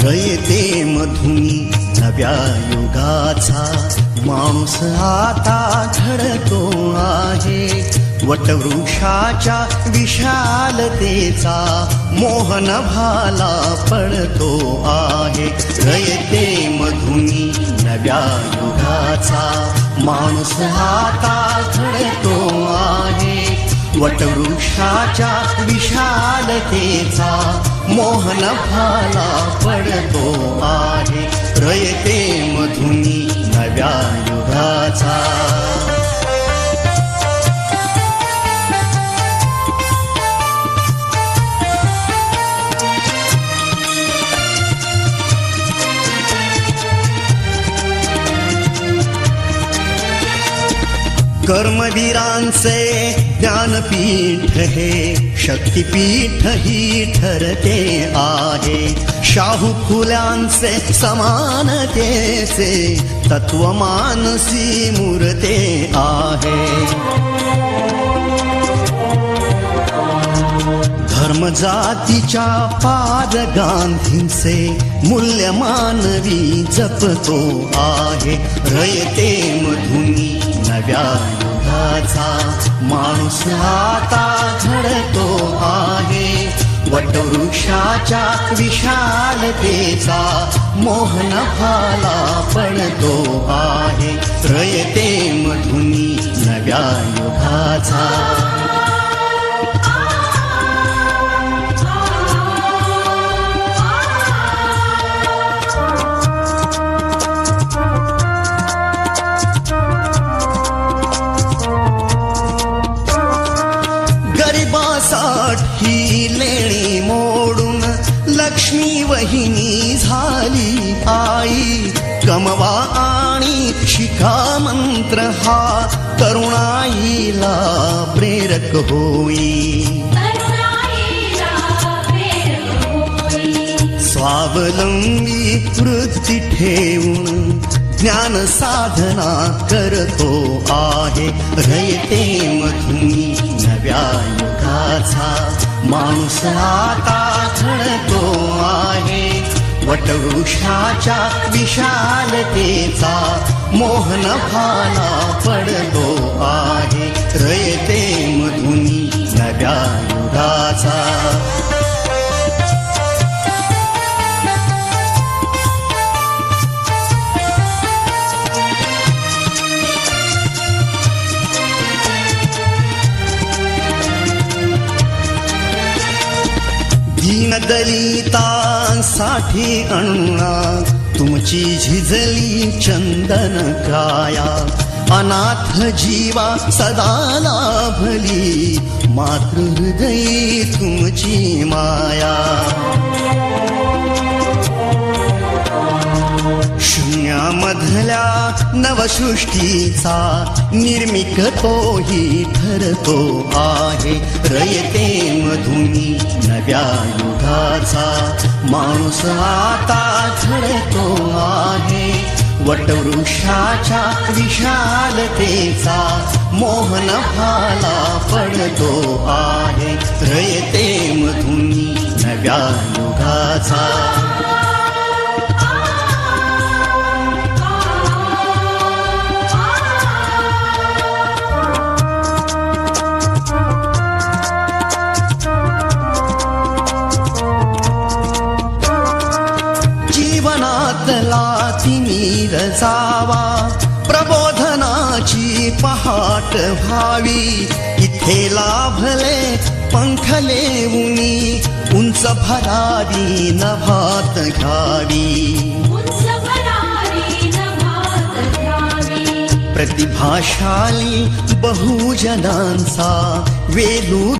रयते मधुनी नव्या युगाचा माणूस आता घडतो आहे. वटवृक्षाच्या विशालतेचा मोहन भाला पडतो आहे. रयते मधुनी नव्या युगाचा माणूस आता घडतो आहे. वटवृक्षाच्या विशालतेचा मोहन भाला पडतो आहे. रयते मधुनी नव्या युगाचा. कर्मवीरांचे ज्ञानपीठ हे शक्तिपीठ ही ठरते आहे. शाहू फुल्यांचे समानतेचे तत्वमानसी मूर्ते आहे. धर्म जातीच्या पाद गांधींचे मूल्य मानवी जपतो आहे. रयते मधुनी नव्या युगाचा माणूस आता घडतो आहे. वटवृक्षाच्या विशालतेचा मोहन भाला पडतो आहे. रयते मधुनी नव्या युगाचा. गरिबासाठी लेणी मोडून लक्ष्मी वहिनी झाली आई. कमवा आणि शिका मंत्र हा तरुणाईला प्रेरक होई. स्वावलंबी वृत्ती ठेवून ज्ञान साधना करतो आहे. रयते मधुनी नव्या युगाचा माणूस आता घडतो आहे. वटवृक्षाच्या विशालतेचा मोहन भाला पडतो आहे. रयते मधुनी नव्या युगाचा. दलितांसाठी अण्णा तुमची झिजली चंदन काया. अनाथ जीवा सदा लाभली मातृहृदयी तुमची माया. शून्यामधल्या नवसृष्टीचा निर्मिक तोही ठरतो आहे. रयते मधुनी नव्या युगाचा माणूस आता घडतो आहे. वटवृक्षाच्या विशालतेचा मोहन भाला पडतो आहे. रयते मधुनी नव्या युगाचा. जीवनातला तिमिर जावा प्रबोधनाची पहाट व्हावी. इथे लाभले पंखले उनी उंच भरारी नभात घ्यावी. प्रतिभाशाली बहुजनांचा वेलू